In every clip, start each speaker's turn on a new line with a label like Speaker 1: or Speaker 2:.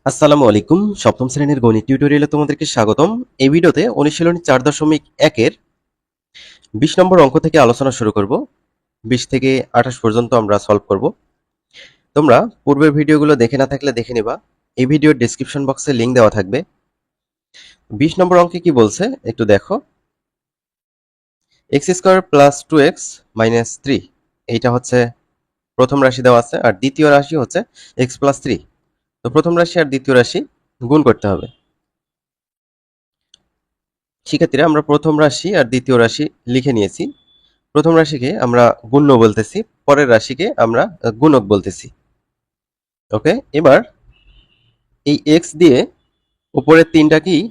Speaker 1: আসসালামু আলাইকুম। সপ্তম শ্রেণীর গণিত টিউটোরিয়ালে তোমাদেরকে স্বাগতম। এই ভিডিওতে অনুশীলনী 4.1 এর 20 নম্বর অঙ্ক থেকে আলোচনা শুরু করব। 20 থেকে 28 পর্যন্ত আমরা সলভ করব। তোমরা পূর্বের ভিডিওগুলো দেখে না থাকলে দেখে নিবা। এই ভিডিওর ডেসক্রিপশন বক্সে লিংক দেওয়া থাকবে। 20 নম্বর অঙ্কে কি বলছে একটু দেখো। x square plus 2x minus 3, এইটা হচ্ছে প্রথম রাশি দেওয়া আছে, আর দ্বিতীয় রাশি হচ্ছে x প্লাস 3। তো প্রথম রাশি আর দ্বিতীয় রাশি গুণ করতে হবে। শিক্ষার্থীরা, আমরা প্রথম রাশি আর দ্বিতীয় রাশি লিখে নিয়েছি। প্রথম রাশিকে আমরা গুণ্য বলতেছি, পরের রাশিকে আমরা গুণক বলতেছি। ওকে, এবার এই এক্স দিয়ে উপরের তিনটাকেই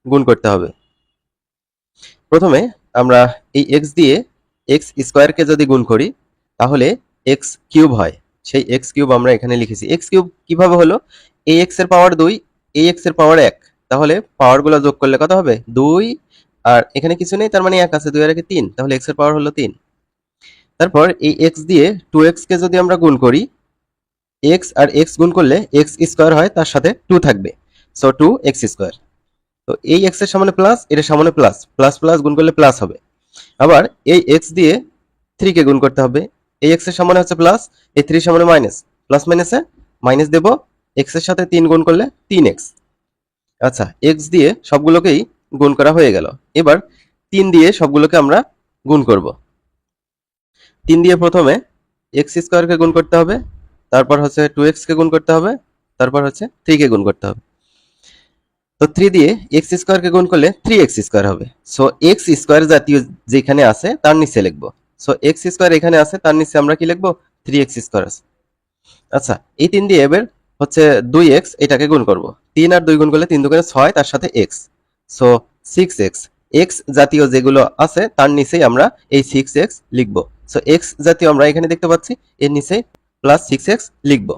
Speaker 1: গুণ করতে হবে। প্রথমে আমরা এই এক্স দিয়ে এক্স স্কোয়ারকে যদি গুণ করি তাহলে এক্স কিউব হয়। সেই এক্স কিউব আমরা এখানে লিখেছি। এক্স কিউব কিভাবে হলো? এই এক্স এর পাওয়ার 2, এই এক্স এর পাওয়ার 1, তাহলে পাওয়ারগুলো যোগ করলে কত হবে? 2, আর এখানে কিছু নেই, তার মানে 1 আছে, 2 আর 1 3, তাহলে এক্স এর পাওয়ার হলো 3। তারপর এই এক্স দিয়ে 2x কে যদি আমরা গুণ করি, এক্স আর এক্স গুণ করলে এক্স স্কোয়ার হয়, তার সাথে 2 থাকবে, সো 2x স্কোয়ার। তো এই এক্স এর সামনে প্লাস, এর সামনে প্লাস, প্লাস প্লাস গুণ করলে প্লাস হবে। আবার এই এক্স দিয়ে 3 কে গুণ করতে হবে, এই এক্স এর সামনে হচ্ছে প্লাস, এই 3 সামনে মাইনাস, প্লাস মাইনাসে মাইনাস দেব, এক্স এর সাথে 3 গুণ করলে 3x। আচ্ছা, এক্স দিয়ে সবগুলোকেই গুণ করা হয়ে গেল। এবার 3 দিয়ে সবগুলোকে আমরা গুণ করব। 3 দিয়ে প্রথমে এক্স স্কোয়ারকে গুণ করতে হবে, তারপর হচ্ছে 2x কে গুণ করতে হবে, তারপর হচ্ছে 3 কে গুণ করতে হবে। তো 3 দিয়ে এক্স স্কোয়ারকে গুণ করলে 3x স্কোয়ার হবে। সো এক্স স্কোয়ার জাতীয় যেখানে আছে তার নিচে লিখবো। সো এক্স স্কোয়ার এখানে আছে, তার নিচে আমরা কি লিখবো? 3x স্কোয়ার আছে। আচ্ছা, এই 3 দিয়ে এবার হচ্ছে 2x, এটাকে গুণ করব। 3 আর 2 গুণ করলে 3 দুগুণে 6, তার সাথে x, সো 6x। x জাতীয় যেগুলো আছে তার নিচেই আমরা এই 6x লিখব। সো x জাতীয় আমরা এখানে দেখতে পাচ্ছি, এর নিচে প্লাস 6x লিখব।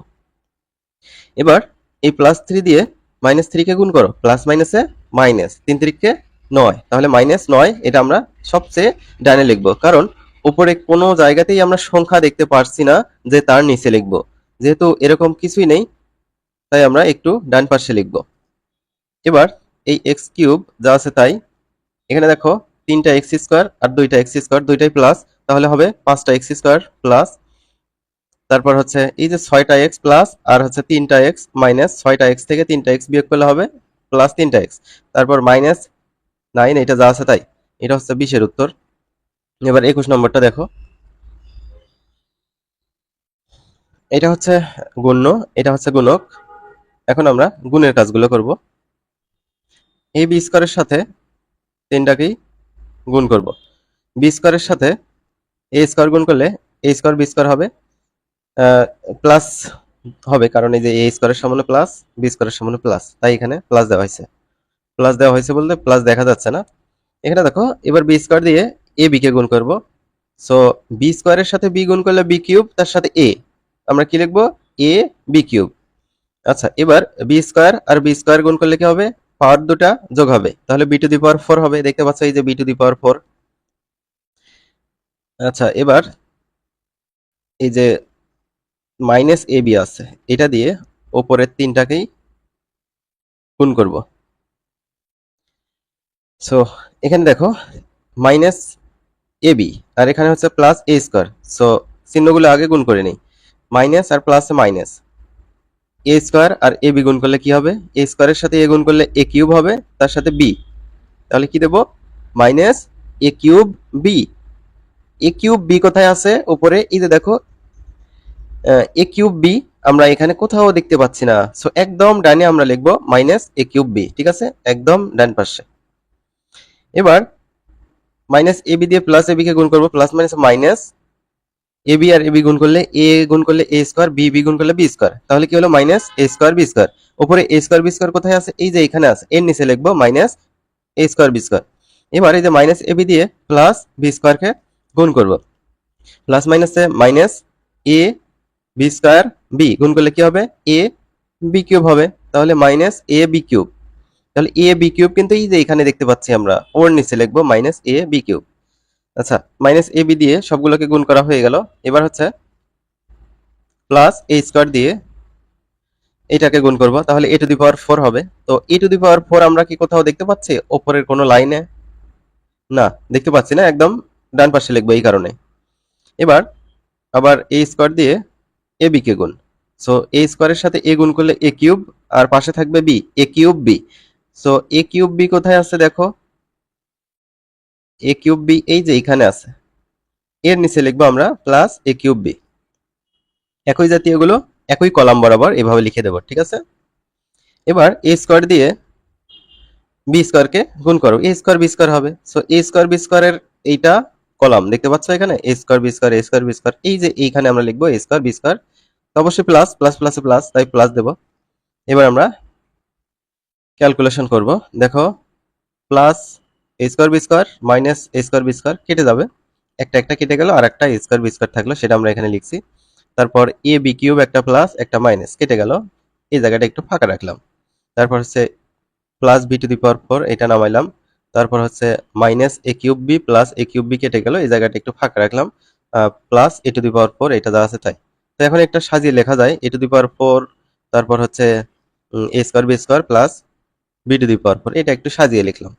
Speaker 1: এবার এই প্লাস 3 দিয়ে মাইনাস 3 কে গুণ করো, প্লাস মাইনাসে মাইনাস, 3 3 9, তাহলে মাইনাস 9, এটা আমরা সবচেয়ে ডানে লিখব, কারণ উপরে কোনো জায়গাতেই আমরা সংখ্যা দেখতে পারছি না যে তার নিচে লিখব। যেহেতু এরকম কিছুই নেই, তাই আমরা একটু ডান পাশে লিখব। এবার এই এক্স কিউব যা আছে তাই, এখানে দেখো 3টা এক্স স্কোয়ার আর 2টা এক্স স্কোয়ার, দুইটাই প্লাস, তাহলে হবে 5টা এক্স স্কোয়ার প্লাস, তারপর হচ্ছে এই যে 6টা এক্স প্লাস, আর হচ্ছে 3টা এক্স মাইনাস, 6টা এক্স থেকে 3টা এক্স বিয়োগ করলে হবে প্লাস 3টা এক্স, তারপর মাইনাস 9, এটা যা আছে তাই। এটা হচ্ছে 20 এর উত্তর। এবার 21 নম্বরটা দেখো, এটা হচ্ছে গুণ্য, এটা হচ্ছে গুণক। এখন আমরা গুণের কাজগুলো করব। এই বি স্কোয়ারের সাথে তিনটাকেই গুণ করব। বি স্কোয়ারের সাথে এ স্কোয়ার গুণ করলে এ স্কোয়ার বি স্কোয়ার হবে, প্লাস হবে, কারণ এই যে এ স্কোয়ারের সামনে প্লাস, বি স্কোয়ারের সামনে প্লাস, তাই এখানে প্লাস দেওয়া হয়েছে। প্লাস দেওয়া হয়েছে বলতে প্লাস দেখা যাচ্ছে না। এখানে দেখো, এবার বি স্কোয়ার দিয়ে এ বি কে গুণ করব। সো বি স্কোয়ারের সাথে বি গুণ করলে বি কিউব, তার সাথে এ, আমরা কি লিখবো? A B cube. আচ্ছা, এবার বি স্কোয়ার আর বি স্কোয়ার গুণ করলে কি হবে? পাওয়ার দুটা যোগ হবে, তাহলে বি টু দি পাওয়ার 4 হবে। দেখতে পাচ্ছ এই যে বি টু দি পাওয়ার 4। আচ্ছা, এবার এই যে মাইনাস এ বি আছে, এটা দিয়ে ওপরের তিনটাকেই গুণ করব। সো এখানে দেখো মাইনাস এ বি, আর এখানে হচ্ছে প্লাস এ স্কোয়ার। সো চিহ্নগুলো আগে গুণ করে নিই, মাইনাস আর plus minus, a square R A B গুণ করলে কি হবে? এ স্কোয়ারের সাথে এ গুণ করলে এ কিউব হবে, তার সাথে বি, তাহলে কি দেবো? মাইনাস এ কিউব বি। এ কিউব বি কোথায় আছে? উপরে এই যে দেখো এ কিউব বি, আমরা এখানে কোথাও দেখতে পাচ্ছি না। সো একদম ডানে আমরা লিখবো মাইনাস এ কিউব বি, ঠিক আছে, একদম ডান পাশে। এবার মাইনাস এ বি দিয়ে প্লাস এ বি কে গুণ করবো, plus minus minus, A B R A B গুণ করলে গুণ করলে এ স্কোয়ার, বি বি গুণ করলে বি স্কোয়ার, তাহলে কি হলো? Minus a square B square. উপরে এ স্কোয়ার বি স্কোয়ার কোথায় আছে? এই যে এখানে আছে, এর নিচে লিখবো minus a square B square. এবার এই যে মাইনাস এ বি দিয়ে প্লাস বি স্কোয়ার কে গুণ করবো, প্লাস মাইনাসে minus A B square B গুণ করলে কি হবে? এ বি কিউব হবে, তাহলে মাইনাস এ বি কিউব। তাহলে এ বি কিউব কিন্তু এই যে এখানে দেখতে পাচ্ছি আমরা, ওর নিচে লিখবো মাইনাস এ বি কিউব। আচ্ছা, মাইনাস এ বি দিয়ে সবগুলোকে গুণ করা হয়ে গেল। এবার হচ্ছে প্লাস এ স্কোয়ার দিয়ে এটাকে গুণ করব, তাহলে এ টু দি পাওয়ার 4 হবে। তো এ টু দি পাওয়ার 4 আমরা কি কোথাও দেখতে পাচ্ছি উপরের কোনো লাইনে? না, দেখতে পাচ্ছি না, একদম ডান পাশে লিখবো এই কারণে। এবার আবার এ স্কোয়ার দিয়ে এ বি কে গুণ। সো এ স্কোয়ারের সাথে এ গুণ করলে এ কিউব, আর পাশে থাকবে বি, এ কিউব বি। সো এ কিউব বি কোথায় আছে দেখো, এ কিউব বি এই যে এইখানে আছে, এর নিচে লিখবো আমরা প্লাস এ কিউব বি। একই জাতীয়গুলো একই কলাম বরাবর এভাবে লিখে দেবো, ঠিক আছে। এবার এ স্কোয়ার দিয়ে বি স্কোয়ারকে গুণ করো, এ স্কোয়ার বি স্কোয়ার হবে। সো এ স্কোয়ার বি স্কোয়ারের এইটা কলাম দেখতে পাচ্ছ এখানে, এ স্কোয়ার বি স্কোয়ার, এ স্কোয়ার বি স্কোয়ার, এই যে এইখানে আমরা লিখবো এ স্কোয়ার বি স্কোয়ার। তো অবশ্যই প্লাস প্লাস প্লাসে প্লাস, তাই প্লাস দেব। এবার আমরা ক্যালকুলেশন করব, দেখো plus a square B square minus a square B square কেটে যাবে, একটা একটা কেটে গেল, আর একটা এ স্কোয়ার বি স্কোয়ার থাকলো, সেটা আমরা এখানে লিখছি। তারপর এ বি কিউব একটা প্লাস একটা মাইনাস কেটে গেল, এই জায়গাটা একটু ফাঁকা রাখলাম। তারপর হচ্ছে plus B to the power 4 এটা নামাইলাম। তারপর হচ্ছে মাইনাস এ কিউব বি প্লাস এ কিউব বি কেটে গেল, এই জায়গাটা একটু ফাঁকা রাখলাম। Plus A two the power 4 এটা যা আছে তাই। তো এখন একটা সাজিয়ে লেখা যায়, এ টু দি পাওয়ার 4, তারপর হচ্ছে A square B square plus B to the power 4, এটা একটু সাজিয়ে লিখলাম।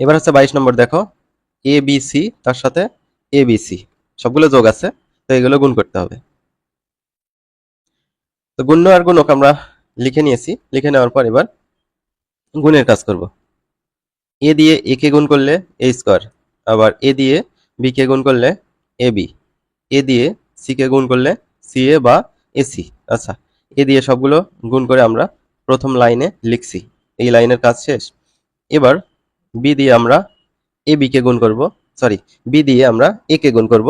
Speaker 1: এবার হচ্ছে 22 নম্বর, দেখো এ বি সি তার সাথে এ বি সি সবগুলো যোগ আছে, তো এগুলো গুণ করতে হবে। তো গুণ্য আর গুণক আমরা লিখে নিয়েছি, লিখে নেওয়ার পর এবার গুণের কাজ করব। এ দিয়ে এ কে গুণ করলে এ স্কোয়ার, আবার এ দিয়ে বি কে গুণ করলে এ বি, এ দিয়ে সি কে গুণ করলে সি এ বা এসি। আচ্ছা, এ দিয়ে সবগুলো গুণ করে আমরা প্রথম লাইনে লিখছি, এই লাইনের কাজ শেষ। এবার বি দিয়ে আমরা এ বি কে গুণ করব, সরি, বি দিয়ে আমরা এ কে গুণ করব,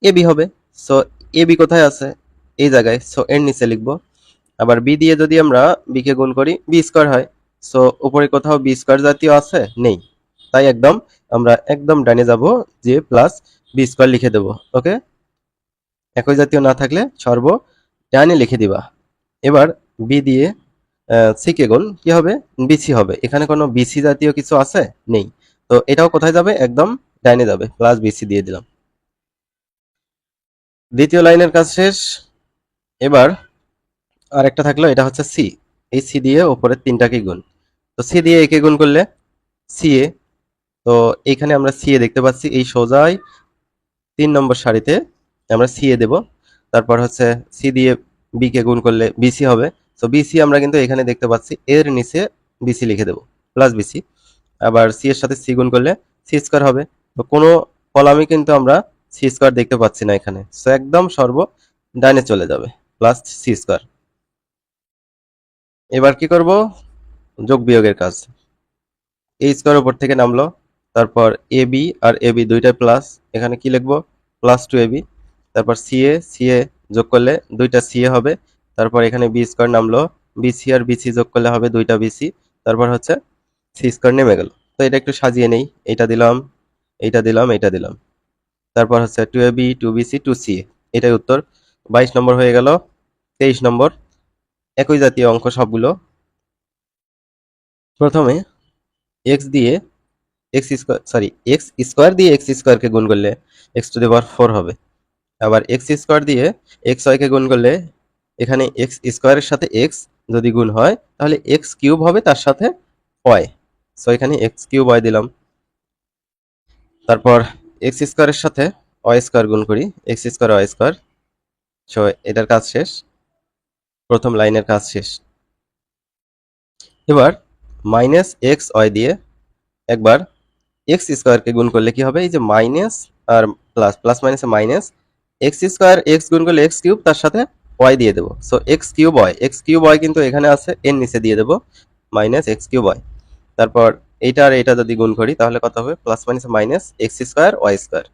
Speaker 1: এ বি হবে। সো এ বি কোথায় আছে, এই জায়গায়, সো এর নিচে লিখবো। আবার বি দিয়ে যদি আমরা বি কে গুণ করি বি স্কোয়ার হয়। সো উপরে কোথাও বি স্কোয়ার জাতীয় আছে, নেই, তাই একদম আমরা একদম ডানে যাব, যে প্লাস বি স্কোয়ার লিখে দেব। ওকে, একই জাতীয় না থাকলে সর্ব ডানে লিখে দিবা। এবার বি দিয়ে সি কে গুণ কি হবে, বিসি হবে। এখানে কোনো বিসি জাতীয় কিছু আছে, নেই, তো এটাও কোথায় যাবে, একদম ডাইনে যাবে, প্লাস বিসি দিয়ে দিলাম। দ্বিতীয় লাইনের কাজ শেষ। এবার আর একটা থাকলো, এটা হচ্ছে সি। এই সি দিয়ে উপরের তিনটাকে গুণ। তো সি দিয়ে একে গুণ করলে সি এ। তো এইখানে আমরা সি এ দেখতে পাচ্ছি, এই সোজাই 3 নম্বর সারিতে আমরা সি এ দেব। তারপর হচ্ছে সি দিয়ে বি কে গুণ করলে বিসি হবে। তো বিসি আমরা কিন্তু এখানে দেখতে পাচ্ছি, এর নিচে বিসি লিখে দেব, প্লাস বিসি। আবার সি এর সাথে সি গুণ করলে সি স্কোয়ার হবে। তো কোনো কলামে কিন্তু আমরা সি স্কোয়ার দেখতে পাচ্ছি না এখানে, সো একদম সর্ব ডাইনে চলে যাবে, প্লাস সি স্কোয়ার। এবার কি করব, যোগ বিয়োগের কাজ। এ স্কোয়ার উপর থেকে নামলো, তারপর A B R A B দুইটা প্লাস, এখানে কি লিখবো, প্লাস টু এ বি। তারপর সি এ যোগ করলে দুইটা সি এ হবে। তারপর এখানে বি স্কোয়ার নামলো, বিসি আর বিসি যোগ করলে হবে দুইটা বিসি। তারপর হচ্ছে সি স্কোয়ার নেমে গেল। তো এটা একটু সাজিয়ে নেই, এটা দিলাম, এইটা দিলাম, এইটা দিলাম। তারপর হচ্ছে two A B two BC two C A, এটাই উত্তর। 22 নম্বর হয়ে গেল। 23 নম্বর, একই জাতীয় অঙ্ক সবগুলো। প্রথমে এক্স দিয়ে x square, sorry, x square দিয়ে এক্স স্কোয়ারকে গুণ করলে এক্স টু দি পাওয়ার 4 হবে। আবার এক্স স্কোয়ার দিয়ে এক্স ওয়াইকে গুণ করলে, এখানে এক্স স্কোয়ারের সাথে এক্স যদি গুণ হয় তাহলে এক্স কিউব হবে তার সাথে ওয়াই। সো এখানে এক্স কিউব ওয়াই দিলাম। তারপর এক্স স্কোয়ারের সাথে ওয়াই স্কোয়ার গুণ করি, x square y square. So এটার কাজ শেষ, প্রথম লাইনের কাজ শেষ। এবার মাইনাস এক্স ওয়াই দিয়ে একবার এক্স স্কোয়ারকে গুণ করলে কি হবে, এই যে মাইনাস আর প্লাস, প্লাস মাইনাসে মাইনাস, এক্স স্কোয়ার এক্স গুণ করলে এক্স কিউব, তার সাথে ওয়াই দিয়ে দেবো। So x cube y, x cube y কিন্তু এখানে আছে, এর নিচে দিয়ে দেবো মাইনাস এক্স কিউব ওয়াই। তারপর এইটা আর এটা যদি গুণ করি তাহলে কত হবে, প্লাস মাইনাসে minus x square y square.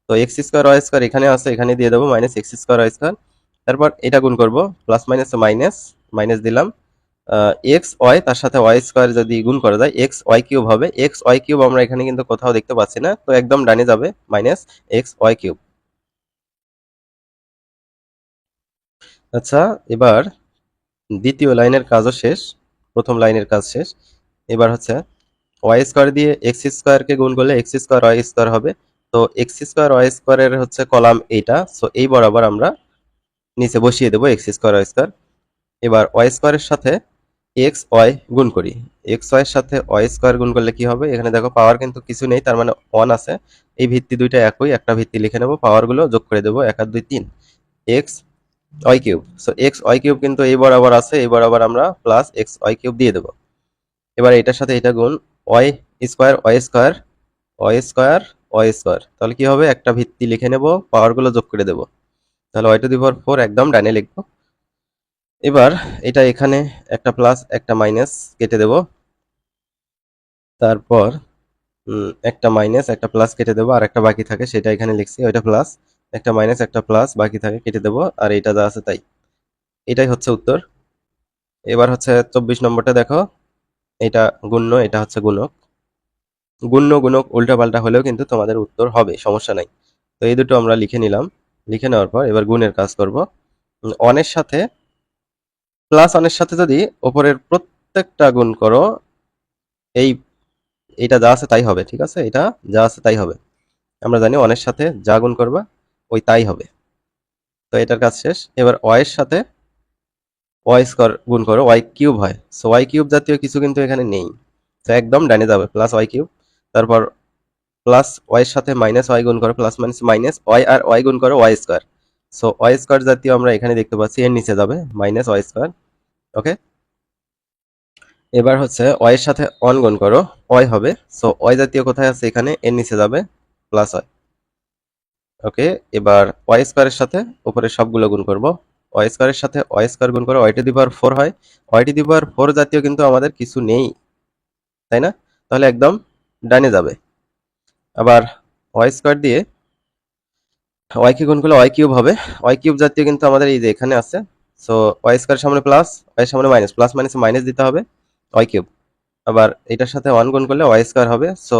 Speaker 1: তো এক্স স্কোয়ার ওয়াই স্কোয়ার এখানে আছে, এখানে দিয়ে দেবো minus x square y square. তারপর এটা গুণ করবো, প্লাস মাইনাসে মাইনাস, মাইনাস দিলাম, এক্স ওয়াই তার সাথে ওয়াই স্কোয়ার যদি গুণ করা যায় এক্স ওয়াই কিউব হবে। এক্স ওয়াই কিউব আমরা এখানে কিন্তু কোথাও দেখতে পাচ্ছি না, তো একদম ডানে যাবে, মাইনাস এক্স ওয়াই কিউব। আচ্ছা, এবার দ্বিতীয় লাইনের কাজও শেষ, প্রথম লাইনের কাজ শেষ। এবার হচ্ছে ওয়াই স্কোয়ার দিয়ে এক্স স্কোয়ারকে গুণ করলে এক্স স্কোয়ার ওয়াই স্কোয়ার হবে। তো এক্স স্কোয়ার ওয়াই স্কোয়ারের হচ্ছে কলাম এইটা, সো এই বরাবর আমরা নিচে বসিয়ে দেবো এক্স স্কোয়ার ওয়াই স্কোয়ার। এবার ওয়াই স্কোয়ারের সাথে এক্স ওয়াই গুণ করি। এক্স ওয়াই এর সাথে ওয়াই স্কোয়ার গুণ করলে কি হবে? এখানে দেখো পাওয়ার কিন্তু কিছু নেই, তার মানে 1 আছে। এই ভিত্তি দুইটা একই, একটা ভিত্তি লিখে নেব, পাওয়ারগুলো যোগ করে দেবো, 1 আর 2 3, x y cube. So x y cube কিন্তু এই বরাবর আছে, এই বরাবর আমরা প্লাস এক্স ওয়াই কিউব দিয়ে দেবো। এবার এটার সাথে এটা গুণ y square y square y square y square, তাহলে কি হবে? একটা ভিত্তি লিখে নেব, পাওয়ারগুলো যোগ করে দেবো, তাহলে ওয়াই টু দি পাওয়ার 4 একদম ডানে লিখবো। এবার এটা এখানে একটা প্লাস একটা মাইনাস কেটে দেব, তারপর একটা মাইনাস একটা প্লাস কেটে দেবো, আর একটা বাকি থাকে সেটা এখানে লিখছি, ওইটা প্লাস, একটা মাইনাস একটা প্লাস বাকি থাকে কেটে দেবো, আর এটা যা আছে তাই। এটাই হচ্ছে উত্তর। এবার হচ্ছে 24 নম্বরটা দেখো, এটা গুণ্য, এটা হচ্ছে গুণক। গুণ্য গুণক উল্টাপাল্টা হলেও কিন্তু তোমাদের উত্তর হবে, সমস্যা নাই। তো এই দুটো আমরা লিখে নিলাম। লিখে নেওয়ার পর এবার গুণের কাজ করব। অনের সাথে প্লাস অনের সাথে যদি ওপরের প্রত্যেকটা গুণ করো, এই এটা যা আছে তাই হবে, ঠিক আছে? এটা যা আছে তাই হবে। আমরা জানি অনের সাথে যা গুণ করবা ওই তাই হবে। তো এটার কাজ শেষ। এবার ওয়াই এর সাথে ওয়াই স্কোয়ার গুণ করো, ওয়াই কিউব হয়। সো ওয়াই কিউব জাতীয় কিছু কিন্তু এখানে নেই, তো একদম ডানে যাবে, প্লাস ওয়াই কিউব। তারপর প্লাস ওয়াই এর সাথে মাইনাস ওয়াই গুণ করো, প্লাস মাইনাস মাইনাস ওয়াই আর ওয়াই গুণ করো y square. So y square জাতীয় আমরা এখানে দেখতে পাচ্ছি, এর নিচে যাবে মাইনাস ওয়াই স্কোয়ার। ওকে, এবার হচ্ছে ওয়াই এর সাথে অন গুণ করো, ওয়াই হবে। সো ওয়াই জাতীয় কোথায় আছে? এখানে, এর নিচে যাবে প্লাস ওয়াই। ওকে, এবার ওয়াই স্কোয়ারের সাথে উপরে সবগুলো গুণ করব। ওয়াই স্কোয়ারের সাথে ওয়াই স্কোয়ার গুণ করো, ওয়াই টু দি পাওয়ার 4 হয়। ওয়াই টু দি পাওয়ার 4 জাতীয় কিন্তু আমাদের কিছু নেই, তাই না? তাহলে একদম ডানে যাবে। আবার ওয়াই স্কোয়ার দিয়ে ওয়াই কে গুণ করলে ওয়াই কিউব হবে। ওয়াই কিউব জাতীয় কিন্তু আমাদের এই যে এখানে আছে। সো ওয়াই স্কোয়ার সামনে প্লাস, ওয়াই সামনে মাইনাস, প্লাস মাইনাসে মাইনাস দিতে হবে, ওয়াই কিউব। আবার এটার সাথে ওয়ান গুণ করলে ওয়াই স্কোয়ার হবে। সো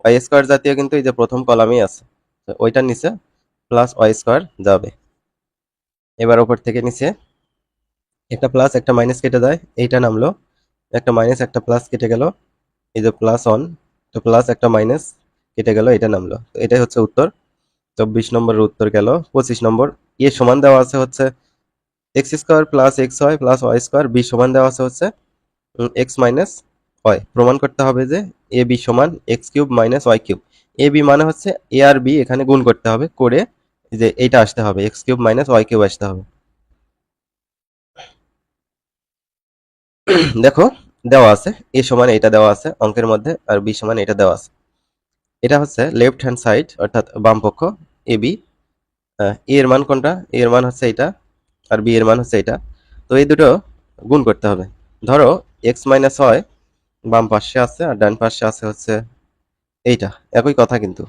Speaker 1: ওয়াই স্কোয়ার জাতীয় কিন্তু এই যে প্রথম কলামেই আছে, তো ওইটার নিচে প্লাস ওয়াই স্কোয়ার যাবে। এবার ওপর থেকে নিচে একটা প্লাস একটা মাইনাস কেটে দেয়, এইটা নামলো, একটা মাইনাস একটা প্লাস কেটে গেল, এই যে প্লাস অন, তো প্লাস একটা মাইনাস কেটে গেল, এটা নামলো। তো এটাই হচ্ছে উত্তর। 24 নম্বরের উত্তর গেল। 25 নম্বর, এ সমান দেওয়া আছে হচ্ছে x square plus x y plus y square, b সমান দেওয়া আছে হচ্ছে এক্স মাইনাস ওয়াই। প্রমাণ করতে হবে যে এ বি সমান x cube minus Y cube. A B মানে হচ্ছে এ আর বি এখানে গুণ করতে হবে, করে যে এইটা আসতে হবে, x cube minus Y cube আসতে হবে। দেখো দেওয়া আছে এ সমান এটা দেওয়া আছে অঙ্কের মধ্যে, আর বি সমান এটা দেওয়া আছে। এটা হচ্ছে লেফট হ্যান্ড সাইড, অর্থাৎ বাম পক্ষ, এ বি। এ এর মান কোনটা? এ এর মান হচ্ছে এটা, আর বি এর মান হচ্ছে এটা। তো এই দুটো গুণ করতে হবে। ধরো এক্স মাইনাস হয় বাম পাশে আছে, আর ডান পাশে আছে হচ্ছে এইটা, একই কথা কিন্তু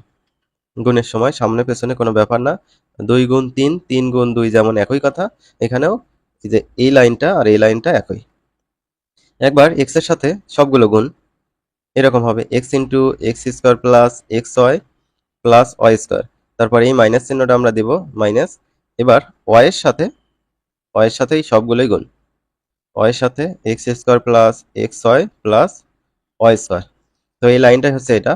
Speaker 1: গুণের সময় সামনে পেছনে কোনো ব্যাপার না। 2 গুণ 3, 3 গুণ 2 যেমন একই কথা, এখানেও এই যে এই লাইনটা আর এই লাইনটা একই। একবার এক্স এর সাথে সবগুলো গুণ, এরকম হবে x into x square plus x y plus y square. তারপর এই মাইনাস চিহ্নটা আমরা দিব, মাইনাস। এবার ওয়াই এর সাথে ওয়াই এর সাথেই সবগুলোই গুণ, ওয়াই এর সাথে x square plus x y plus y square. তো এই লাইনটাই হচ্ছে এটা।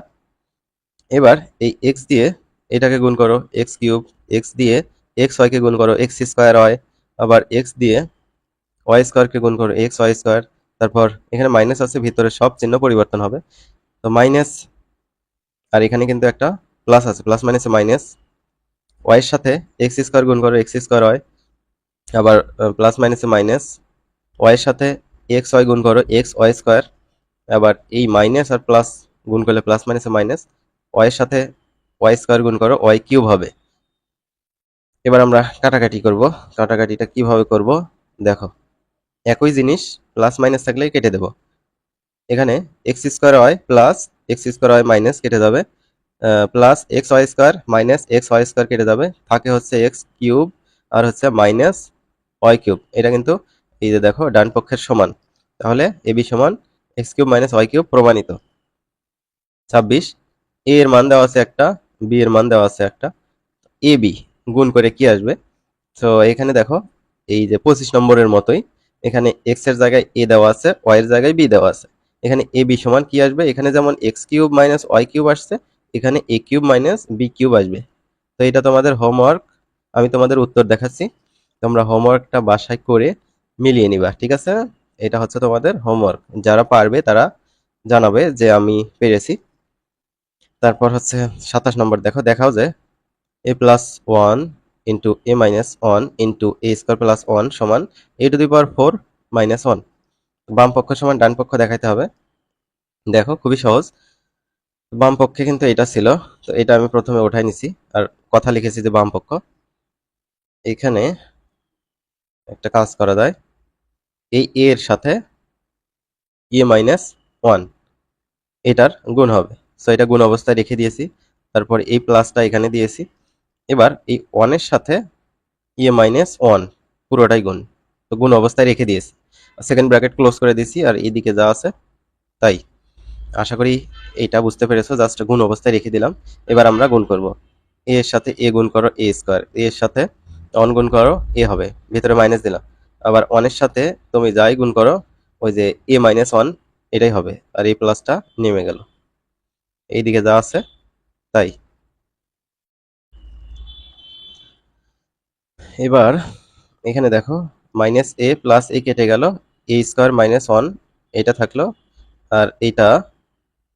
Speaker 1: এবার এই এক্স দিয়ে এটাকে গুণ করো, এক্স কিউব। এক্স দিয়ে এক্স ওয়াইকে গুণ করো, এক্স স্কোয়ার ওয়াই। আবার এক্স দিয়ে ওয়াই স্কোয়ারকে গুণ করো, এক্স ওয়াই স্কোয়ার। তারপর এখানে মাইনাস আছে, ভিতরে সব চিহ্ন পরিবর্তন হবে, তো মাইনাস। আর এখানে কিন্তু একটা প্লাস আছে, প্লাস মাইনাসে মাইনাস। ওয়াই এর সাথে এক্স স্কোয়ার গুণ করো, এক্স স্কোয়ার ওয়াই। আবার প্লাস মাইনাসে মাইনাস। ওয়াই এর সাথে এক্স ওয়াই গুণ করো, এক্স ওয়াই স্কোয়ার। আবার এই মাইনাস আর প্লাস গুণ করলে প্লাস মাইনাসে মাইনাস। ওয়াই এর সাথে ওয়াই স্কোয়ার গুণ করো, ওয়াই কিউব হবে। এবার আমরা কাটাকাটি করব। কাটাকাটিটা কিভাবে করব দেখো, একই জিনিস প্লাস মাইনাস থাকলেই কেটে দেব। এখানে x square y plus x square y minus কেটে যাবে, plus x y square minus x y square কেটে যাবে, থাকে হচ্ছে এক্স কিউব আর হচ্ছে মাইনাস ওয়াই কিউব। এটা কিন্তু এই যে দেখো ডান পক্ষের সমান, তাহলে এ বি সমান x cube minus Y cube প্রমাণিত। 26, এ এর মান দেওয়া আছে একটা, বি এর মান দেওয়া আছে একটা, এ বি গুণ করে কি আসবে? তো এখানে দেখো এই যে 25 নম্বরের মতোই, এখানে এক্স এর জায়গায় এ দেওয়া আছে, ওয়াই এর জায়গায় বি দেওয়া আছে। এখানে এ বি সমান কি আসবে? এখানে যেমন x cube minus Y cube আসছে, এখানে a cube minus b cube আসবে। তো এটা তোমাদের হোমওয়ার্ক, আমি তোমাদের উত্তর দেখাচ্ছি, তোমরা হোমওয়ার্কটা বাসায় করে মিলিয়ে নিবা, ঠিক আছে? এটা হচ্ছে তোমাদের হোমওয়ার্ক। যারা পারবে তারা জানাবে যে আমি পেরেছি। তারপর হচ্ছে 27 নম্বর দেখো, দেখাও যে a+1 into a-1 into a² + 1 সমান a⁴ -1। বাম পক্ষ সমান ডান পক্ষ দেখাইতে হবে। দেখো খুবই সহজ। বাম পক্ষে কিন্তু এটা ছিল, তো এটা আমি প্রথমে উঠাই নিছি আর কথা লিখেছি যে বাম পক্ষ। এখানে একটা কাজ করা যায়, এই a এর সাথে a-1 এটার গুণ হবে। সো এটা গুণ অবস্থায় রেখে দিয়েছি। তারপর এই প্লাসটা এখানে দিয়েছি। এবার এই 1 এর সাথে a-1 পুরোটাই গুণ, তো গুণ অবস্থায় রেখে দিয়েছি। সেকেন্ড ব্র্যাকেট ক্লোজ করে দিয়েছি আর এইদিকে যা আছে তাই। আশা করি এইটা বুঝতে পেরেছো, জাস্ট গুণ অবস্থায় রেখে দিলাম। এবার আমরা গুণ করব। এ এর সাথে এ গুণ করো a², এ এর সাথে 1 গুণ করো এ হবে, ভিতরে মাইনাস দিলাম। আবার 1 এর সাথে তুমি যাই গুণ করো ওই যে a-1 এটাই হবে, আর এই প্লাসটা নেমে গেল, এইদিকে যা আছে তাই। এবার এখানে দেখো -a + a কেটে গেল, a² - 1 এটা থাকলো আর এইটা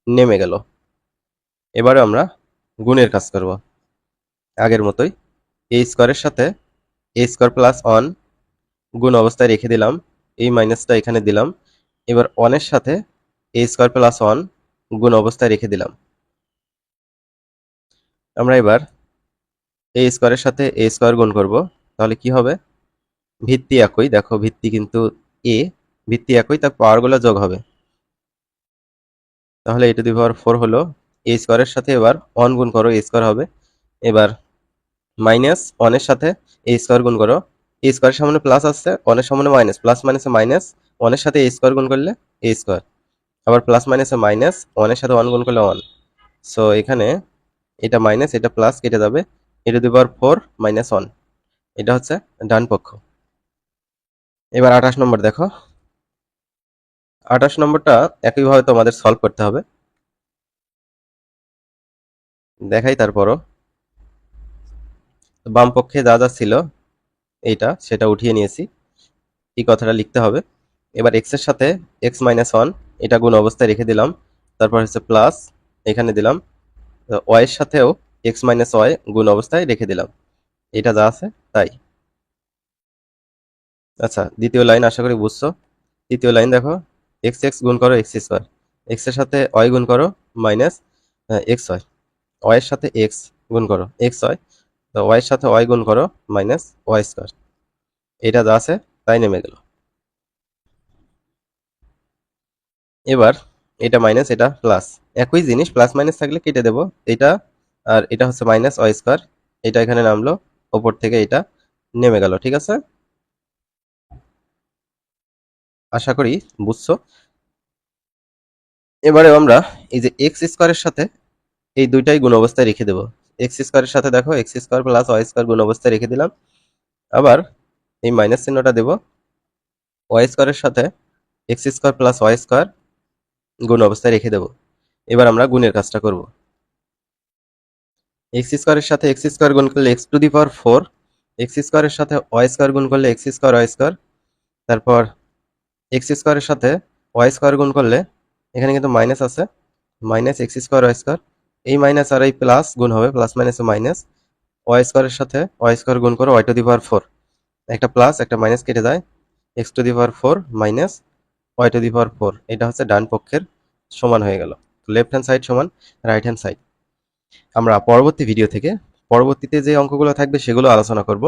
Speaker 1: নেমে গেল। এবারে আমরা গুণের কাজ করব আগের মতোই। a² এর সাথে a² + 1 গুণ অবস্থায় রেখে দিলাম, এই মাইনাসটা এখানে দিলাম। এবার 1 এর সাথে a² + 1 গুণ অবস্থায় রেখে দিলাম। আমরা এবার a² এর সাথে a² গুণ করব, তাহলে কি হবে? ভিত্তি একই, দেখো ভিত্তি কিন্তু a, ভিত্তি একই, তার পাওয়ারগুলো যোগ হবে। তাহলে a⁴ হলো, a² এর সাথে এবার 1 গুণ করো a² হবে। এবার -1 এর সাথে a² গুণ করো, a² এর সামনে প্লাস আছে, 1 এর সামনে মাইনাস, প্লাস মাইনাসে মাইনাস, 1 এর সাথে a² গুণ করলে a², আবার প্লাস মাইনাসে মাইনাস, 1 এর সাথে 1 গুণ করলে 1। সো এখানে এটা মাইনাস এটা প্লাস কেটে যাবে, a⁴ - 1, এটা হচ্ছে ডান পক্ষ। এবার 28 নম্বর দেখো, 28 নম্বরটা একইভাবে তোমাদের সলভ করতে হবে, দেখাই তারপরও। বাম পক্ষে যা যা ছিল এইটা সেটা উঠিয়ে নিয়েছি, এই কথাটা লিখতে হবে। এবার x এর সাথে x-1 এটা গুণ অবস্থায় রেখে দিলাম, তারপর হচ্ছে প্লাস এখানে দিলাম, y এর সাথেও x-y গুণ অবস্থায় রেখে দিলাম, এটা যা আছে তাই। আচ্ছা, দ্বিতীয় লাইন আশা করি বুঝছো। তৃতীয় লাইন দেখো, x গুণ করো x², x এর সাথে y গুণ করো মাইনাস xy, y এর সাথে x গুণ করো xy, তো y এর সাথে y গুণ করো মাইনাস y², এটা যা আছে তাই নেমে গেল। এবার এটা মাইনাস এটা প্লাস, একই জিনিস, প্লাস মাইনাস থাকলে কেটে দেব। এটা আর এটা হচ্ছে -y², এটা এখানে নামলো, ওপর থেকে এটা নেমে গেল, ঠিক আছে? আশা করি বুঝছো। এবারে আমরা এই যে x² এর সাথে এই দুইটাই গুণ অবস্থায় রেখে দেব। x² এর সাথে দেখো x² + y² গুণ অবস্থায় রেখে দিলাম। আবার এই মাইনাস চিহ্নটা দেব, y² এর সাথে x² + y² গুণ অবস্থায় রেখে দেব। এবার আমরা গুণের কাজটা করব। x² এর সাথে x² গুণ করলে x⁴, x² এর সাথে y² গুণ করলে x² y², তারপর x² এর সাথে y² গুণ করলে এখানে কিন্তু মাইনাস আছে, মাইনাস x² y², এই মাইনাস আর এই প্লাস গুণ হবে, প্লাস মাইনাসে মাইনাস, y² এর সাথে y² গুণ করো y⁴, একটা প্লাস একটা মাইনাস কেটে যায়, x⁴ মাইনাস y⁴, এটা হচ্ছে ডান পক্ষের সমান হয়ে গেল। লেফট হ্যান্ড সাইড সমান রাইট হ্যান্ড সাইড। আমরা পরবর্তী ভিডিও থেকে পরবর্তীতে যে অঙ্কগুলো থাকবে সেগুলো আলোচনা করব।